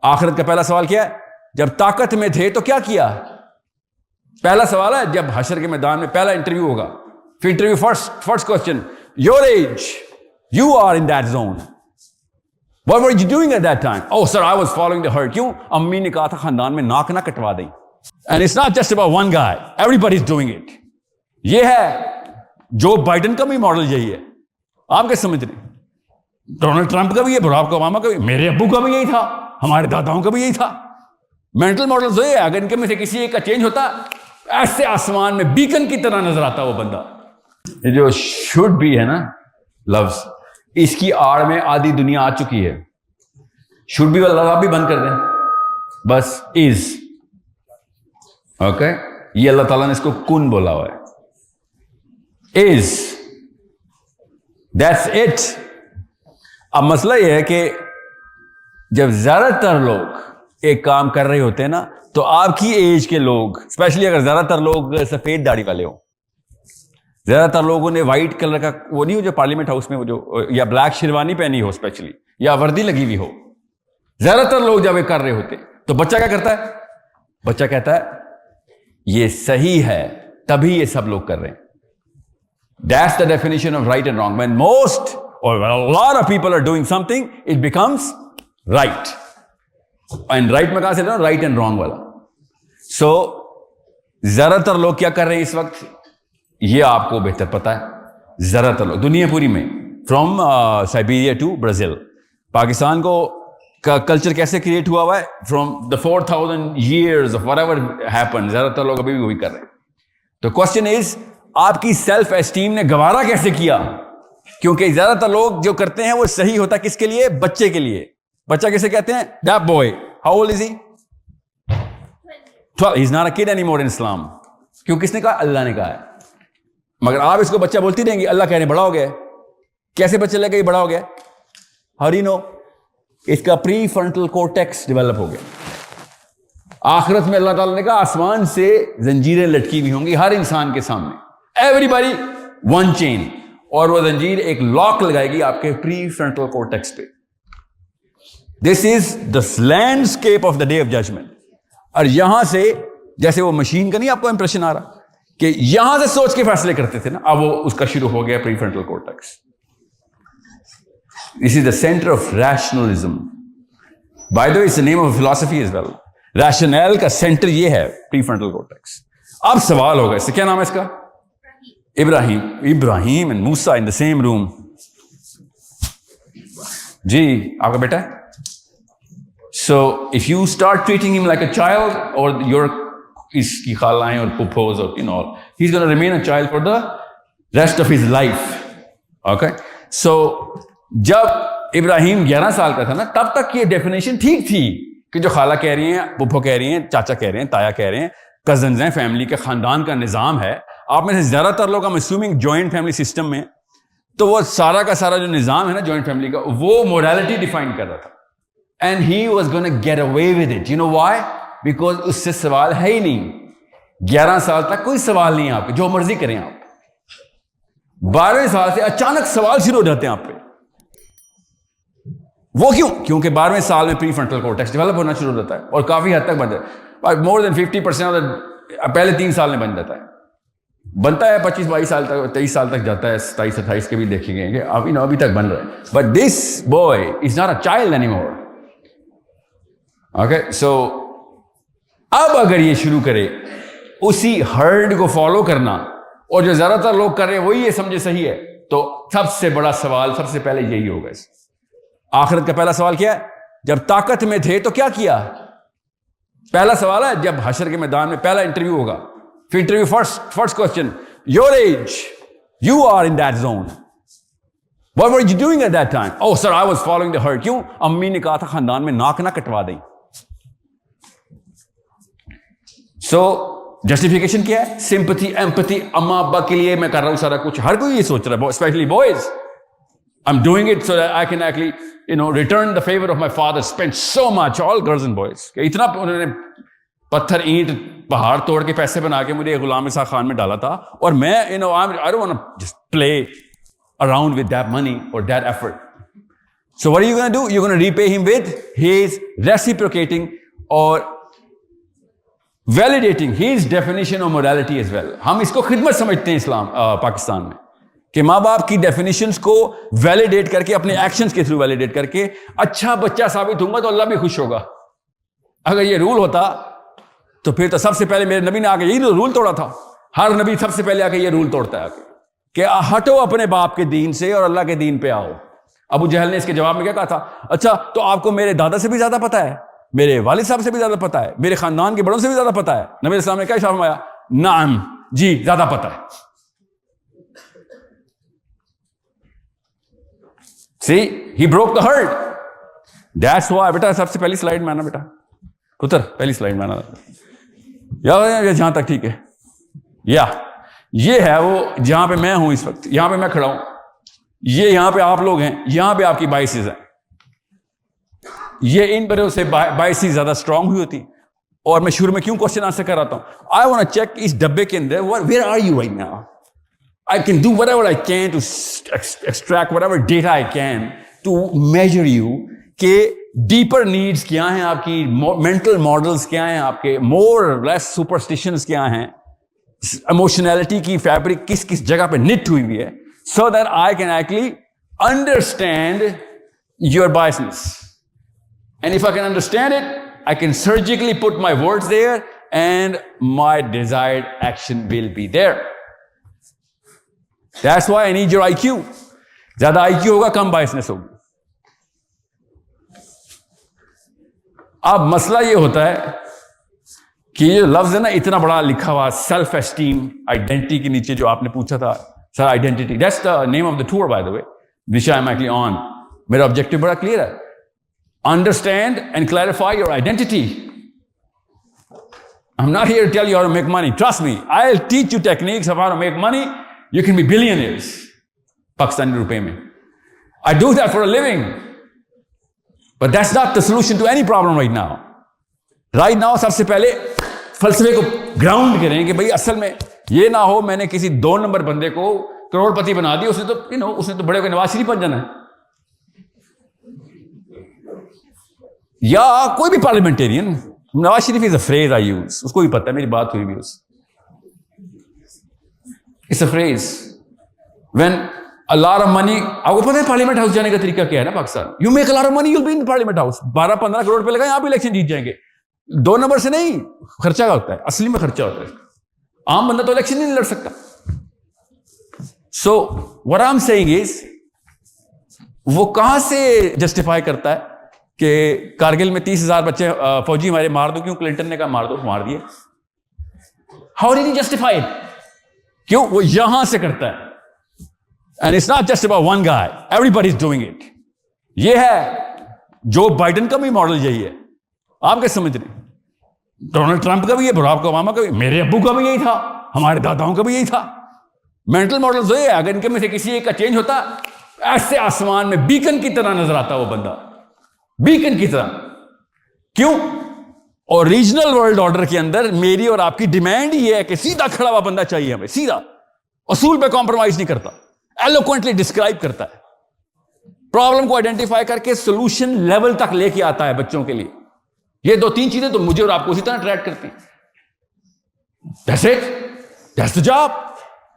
آخرت کا پہلا سوال کیا ہے؟ جب طاقت میں تھے تو کیا کیا؟ پہلا سوال ہے جب حشر کے میدان میں پہلا انٹرویو ہوگا. پھر interview first question, your age, you are in that zone, what were you doing at that time? Oh sir, I was following the herd. کیوں؟ امی نے کہا تھا خاندان میں ناک نہ کٹوا دیں. And it's not just about one guy, everybody is doing it. یہ ہے جو بائیڈن کا بھی ماڈل یہی ہے. آپ کیا سمجھ رہے ہیں؟ ڈونلڈ ٹرمپ کا بھی ہے, براک اوباما کا بھی, میرے ابو کا بھی یہی تھا, ہمارے داداؤں کا بھی یہی تھا. مینٹل ماڈل یہ ہے, اگر ان کے میں سے کسی ایک کا چینج ہوتا ایسے آسمان میں بیکن کی طرح نظر آتا وہ بندہ. یہ جو شوڈ بھی ہے نا لفظ, اس کی آڑ میں آدھی دنیا آ چکی ہے. شوڈ بھی والا بھی بند کر دیں, بس از. اوکے, یہ اللہ تعالیٰ نے اس کو کن بولا ہوا ہے. از, دیٹس اٹ. اب مسئلہ یہ ہے کہ جب زیادہ تر لوگ ایک کام کر رہے ہوتے ہیں نا, تو آپ کی ایج کے لوگ, اسپیشلی اگر زیادہ تر لوگ سفید داڑھی والے ہوں, زیادہ تر لوگوں نے وائٹ کلر کا وہ نہیں ہو جو پارلیمنٹ ہاؤس میں وہ جو, یا بلیک شیروانی پہنی ہو اسپیشلی, یا وردی لگی ہوئی ہو, زیادہ تر لوگ جب یہ کر رہے ہوتے تو بچہ کیا کرتا ہے؟ بچہ کہتا ہے یہ صحیح ہے, تبھی یہ سب لوگ کر رہے ہیں. That's the definition of right and wrong. When most or a lot of people are doing something, it becomes right. And right میں کہاں سے right and wrong والا. So زیادہ تر لوگ کیا کر رہے ہیں اس وقت, یہ آپ کو بہتر پتا ہے. زیادہ تر لوگ دنیا پوری میں, from Siberia to Brazil, Pakistan کو کا کلچر کیسے کریٹ ہوا ہے, from the 4000 years of whatever happened, زیادہ تر لوگ ابھی بھی وہی کر رہے ہیں. تو کوشچن از, آپ کی سیلف اسٹیم نے گوارا کیسے کیا؟ کیونکہ زیادہ تر لوگ جو کرتے ہیں وہ صحیح ہوتا کس کے لیے؟ بچے کے لیے. بچہ کیسے کہتے ہیں؟ that boy, how old is he? 12. He's not a kid anymore in Islam. کیوں؟ کس نے کہا؟ اللہ نے کہا ہے. مگر آپ اس کو بچہ بولتی رہیں گی, اللہ کہنے بڑا ہو گیا. کیسے بچہ لگے یہ بڑا ہو گیا؟ how do you know? اس کا پری فرنٹل کورٹیکس ڈیولپ ہو گیا. آخرت میں اللہ تعالیٰ نے کہا آسمان سے زنجیریں لٹکی ہوئی ہوں گی ہر انسان کے سامنے, ایوری ون چین, اور وہ زنجیر ایک لاک لگائے گی آپ کے پری فرنٹل کورٹیکس پہ. This is the landscape of the day of judgment. اور یہاں سے جیسے وہ مشین کا نہیں آپ کو امپریشن آ رہا کہ یہاں سے سوچ کے فیصلے کرتے تھے نا, اب وہ اس کا شروع ہو گیا prefrontal cortex. This is the center of rationalism. By the way, it's the name of a philosophy as well. Rationale کا سینٹر یہ ہے prefrontal cortex. اب سوال ہوگا اس سے, کیا نام ہے اس کا؟ ابراہیم and Musa in the same room. جی آپ کا بیٹا ہے. So if you start treating him like a child, or your اس کی خالائیں اور پھوپھوز اور you know, he's going to remain a child for the rest of his life. Okay? So جب ابراہیم 11 سال کا تھا نا, تب تک یہ ڈیفینیشن ٹھیک تھی کہ جو خالہ کہہ رہی ہیں, پھوپھو کہہ رہی ہیں, چاچا کہہ رہے ہیں, تایا کہہ رہے ہیں, کزنز ہیں, فیملی کے خاندان کا نظام ہے. آپ میں سے زیادہ تر لوگ ہم اسیومنگ جوائنٹ فیملی سسٹم میں, تو وہ سارا کا سارا جو نظام ہے نا جوائنٹ فیملی کا, وہ مورالٹی ڈیفائن کر رہا تھا. And he was gonna get away with it. You know why? Because اس سے سوال ہے ہی نہیں. 11 سال تک کوئی سوال نہیں ہے آپ کے, جو مرضی کریں آپ. 12ویں سال سے اچانک سوال شروع ہو جاتے ہیں آپ پہ. وہ کیوں؟ کیونکہ 12ویں سال میں پری فرنٹل کورٹیکس ڈیولپ ہونا شروع ہو جاتا ہے, اور کافی حد تک بن جاتا ہے. مور دین 50% پہلے 3 سال میں بن جاتا ہے. بنتا ہے 25-22 سال تک, 23 سال تک جاتا ہے, 27-28 کے بھی دیکھیں گے کہ ابھی تک بن رہا ہے. But this boy is not a child anymore. Okay, so اب اگر یہ شروع کرے اسی ہرڈ کو فالو کرنا, اور جو زیادہ تر لوگ کر رہے ہیں وہی یہ سمجھے صحیح ہے, تو سب سے بڑا سوال سب سے پہلے یہی ہوگا. آخرت کا پہلا سوال کیا ہے؟ جب طاقت میں تھے تو کیا کیا؟ پہلا سوال ہے جب حشر کے میدان میں پہلا انٹرویو ہوگا. پھر interview first question, your age, you are in that zone, what were you doing at that time? Oh sir, I was following the herd. کیوں؟ امی نے کہا تھا خاندان میں ناک نہ کٹوا دیں. سو جسٹیفیکیشن کیا ہے؟ Sympathy, empathy. اما ابا کے لیے میں کر رہا ہوں سارا کچھ. ہر کوئی یہ سوچ رہا ہے, specially boys. I'm doing it so that I can actually, return the favor of my father. Spent so much, all girls and boys. کہ اتنا انہوں نے پتھر اینٹ پہاڑ توڑ کے پیسے بنا کے مجھے غلام اسحاق خان میں ڈالا تھا, اور میں I don't want to just play around with that money or that effort. So what are you going to do? You're going to repay him with his reciprocating or validating his definition of morality as well. ہم اس کو خدمت سمجھتے ہیں اسلام پاکستان میں کہ ماں باپ کی ڈیفینیشنز کو ویلیڈیٹ کر کے اپنے ایکشنز کے تھرو ویلیڈیٹ کر کے اچھا بچہ ثابت ہوں گا تو اللہ بھی خوش ہوگا. اگر یہ رول ہوتا تو پھر تو سب سے پہلے میرے نبی نے آ کے یہی رول توڑا تھا. ہر نبی سب سے پہلے آ کے یہ رول توڑتا ہے کہ ہٹو اپنے باپ کے دین سے اور اللہ کے دین پہ آؤ. ابو جہل نے اس کے جواب میں کیا کہا تھا؟ اچھا تو آپ کو میرے دادا سے بھی زیادہ پتا ہے, میرے والد صاحب سے بھی زیادہ پتا ہے, میرے خاندان کے بڑوں سے بھی زیادہ پتا ہے. نبی السلام نے کیا ارشاد فرمایا؟ نعم, جی زیادہ پتا ہے. See, he broke the herd. That's why بیٹا سب سے پہلی سلائیڈ میں آنا, بیٹا پتر پہلی سلائیڈ میں آنا, یا جہاں تک ٹھیک ہے. یا یہ ہے وہ جہاں پہ میں ہوں اس وقت, یہاں پہ میں کھڑا ہوں, یہ یہاں پہ آپ لوگ ہیں, یہاں پہ آپ کی بائسز ہیں. یہ ان بڑوں سے بائسز زیادہ اسٹرانگ ہوئی ہوتی. اور میں شروع میں کیوں کوشچن آنسر کر رہا ہوں؟ آئی وانٹ ٹو چیک اس ڈبے کے اندر where are you right now. I can do whatever I can to extract whatever data I can to measure you کہ deeper needs کیا ہیں آپ کی, mental models کیا ہیں آپ کے, more or less superstitions کیا ہیں, emotionality کی fabric کس کس جگہ پہ knit ہوئی ہوئی ہے, so that I can actually understand your biasness. And if I can understand it, I can surgically put my words there and my desired action will be there. That's why I need your IQ. زیادہ IQ ہوگا کم biases ہوگی. اب مسئلہ یہ ہوتا ہے کہ یہ لفظ ہے نا اتنا بڑا لکھا ہوا, سیلف اسٹیم, آئیڈینٹی کے نیچے جو آپ نے پوچھا تھا sir identity, that's the name of the tour by the way which I am actually on. میرا آبجیکٹو بڑا کلیئر ہے, understand and clarify your identity. I'm not here to tell you how to make money. Trust me, I'll teach you techniques of how to make money. You can be billionaires Pakistani rupee mein. I do that for a living. But that's not the solution to any problem right now. Right now سب سے پہلے فلسفے کو ground کریں کہ بھئی اصل میں یہ نہ ہو میں نے کسی 2 نمبر بندے کو کروڑ پتی بنا دیا, اس نے تو بڑے کو نواز شریف بن جانا ہے, یا کوئی بھی parliamentarian. Nawaz Sharif is a phrase I use, اس کو بھی پتہ ہے, میری بات ہوئی بھی اس. It's a phrase. When a lot of money, آپ کو پتہ ہے پارلیمنٹ ہاؤس جانے کا طریقہ کیا ہے نا Pakistan. You make a lot of money, you'll be in the parliament house. 12-15 crore پہ لگائیں, آپ الیکشن جیت جائیں گے. 2 نمبر سے نہیں, خرچہ کا ہوتا ہے, اصلی میں خرچہ ہوتا ہے. عام بندہ تو الیکشن نہیں لڑ سکتا. So what I'm saying is, وہ کہاں سے جسٹیفائی کرتا ہے کہ کارگل میں 30,000 بچے فوجی ہمارے مار دو, کیوں کلنٹن نے کہا مار دو, مار دیے. How did he justify it? کیوں؟ وہ یہاں سے کرتا ہے. And it's not just about one guy. Everybody's doing it. یہ ہے جو بائیڈن کا بھی ماڈل یہی ہے. آپ کیا سمجھ رہے ہیں؟ ڈونلڈ ٹرمپ کا بھی ہے, براک اوباما کا بھی, میرے ابو کا بھی یہی تھا, ہمارے داداؤں کا بھی یہی تھا. مینٹل ماڈل یہ ہے, اگر ان کے میں سے کسی ایک کا چینج ہوتا, ایسے آسمان میں بیکن کی طرح نظر آتا وہ بندہ, بیکن کی طرح. کیوں؟ اور ریجنل ورلڈ آرڈر کے اندر میری اور آپ کی ڈیمانڈ یہ ہے کہ سیدھا کھڑا ہوا بندہ چاہیے ہمیں, سیدھا, اصول پہ کمپرومائز نہیں کرتا, ایلوکوینٹلی ڈسکرائب کرتا ہے, پرابلم کو آئیڈینٹیفائی کر کے سولوشن لیول تک لے کے آتا ہے بچوں کے لیے. یہ 2-3 چیزیں تو مجھے اور آپ کو اسی طرح اٹریکٹ کرتی ہیں. That's it. That's the job.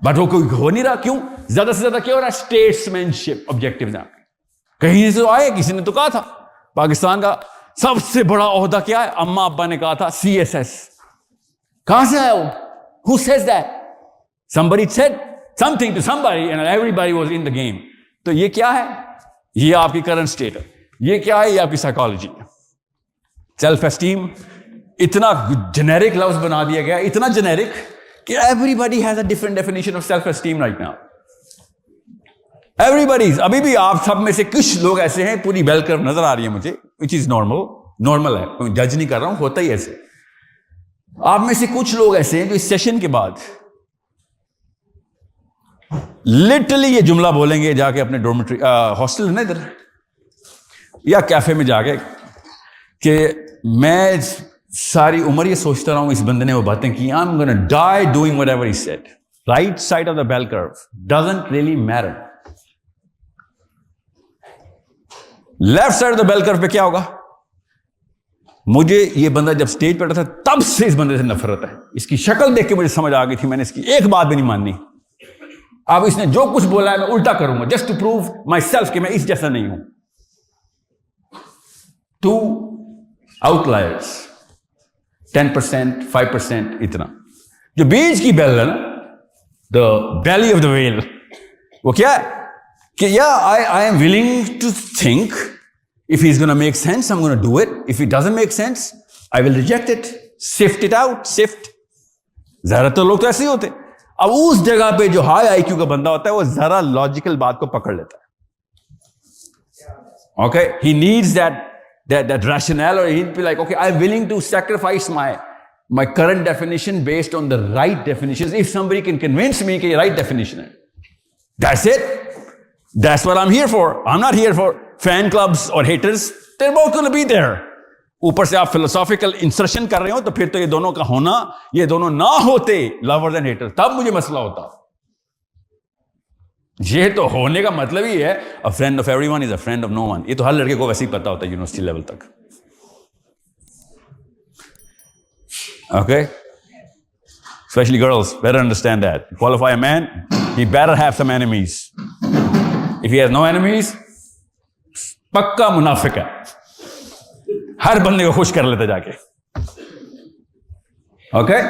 But وہ کوئی ہو نہیں رہا. کیوں؟ زیادہ سے زیادہ کیا ہو رہا ہے؟ اسٹیٹسمین شپ آبجیکٹو. کہیں سے آئے, کسی نے تو کہا تھا پاکستان کا سب سے بڑا عہدہ کیا ہے؟ اما ابا نے کہا تھا CSS. کہاں سے آیا وہ؟ Who says that? Somebody said something to somebody and everybody was in the game. تو یہ کیا ہے؟ یہ آپ کی کرنٹ اسٹیٹ ہے. یہ کیا ہے؟ یہ آپ کی سائیکالوجی ہے. سیلف اسٹیم اتنا جنیرک لفظ بنا دیا گیا, اتنا جنیرک کہ everybody has a different definition of self esteem right now. Everybody, ابھی بھی آپ سب میں سے کچھ لوگ ایسے ہیں, پوری بیل کرو نظر آ رہی ہے مجھے, which is normal ہے, کوئی جج نہیں کر رہا ہوں, ہوتا ہی ایسے. آپ میں سے کچھ لوگ ایسے ہیں جو اس سیشن کے بعد لٹرلی یہ جملہ بولیں گے جا کے اپنے ڈورمیٹری ہاسٹل ہے نا ادھر یا کیفے میں جا کے کہ میں ساری عمر یہ سوچتا رہا ہوں اس بندے نے وہ باتیں کی, I'm gonna die doing whatever he said. Right side of the bell curve doesn't really matter. Left side of the bell curve پہ کیا ہوگا؟ مجھے یہ بندہ جب سٹیج پہ بیٹھا تھا تب سے اس بندے سے نفرت ہے. اس کی شکل دیکھ کے مجھے سمجھ آ گئی تھی, میں نے اس کی ایک بات بھی نہیں ماننی. اب اس نے جو کچھ بولا ہے میں الٹا کروں گا, just to prove myself کہ میں اس جیسا نہیں ہوں. 2 آؤٹ لائرز 10%, 5%, اتنا. جو بیچ کی بیل ہے نا, دا بیلی آف دا ویل, وہ کیا ہے کہ I am willing to think if he's going to make sense, I'm going to do it. If it doesn't make sense, I will reject it. Sift it out. Sift. زیادہ تر لوگ تو ایسے ہی ہوتے. اب اس جگہ پہ جو ہائی آئی کیو کا بندہ ہوتا ہے وہ ذرا لاجیکل بات کو پکڑ لیتا ہے. Okay? He needs that rationale, or he'll be like, okay, I'm willing to sacrifice my current definition based on the right definitions. If somebody can convince me کہ یہ right definition ہے. That's it. That's what I'm here for. I'm not here for fan clubs or haters. They're both going to be there. اوپر سے آپ philosophical insertion کر رہے ہو تو پھر تو یہ دونوں کا ہونا, یہ دونوں نہ ہوتے lovers and haters, تب مجھے مسئلہ ہوتا. یہ تو ہونے کا مطلب ہی ہے a friend of everyone is a friend of no one. یہ تو ہر لڑکے کو ویسے ہی پتا ہوتا ہے یونیورسٹی لیول تک. Okay? Especially girls, better understand that. To qualify a man, he better have some enemies. If he has no enemies, پکا منافق ہے. ہر بندے کو خوش کر لیتا جا کے. Okay?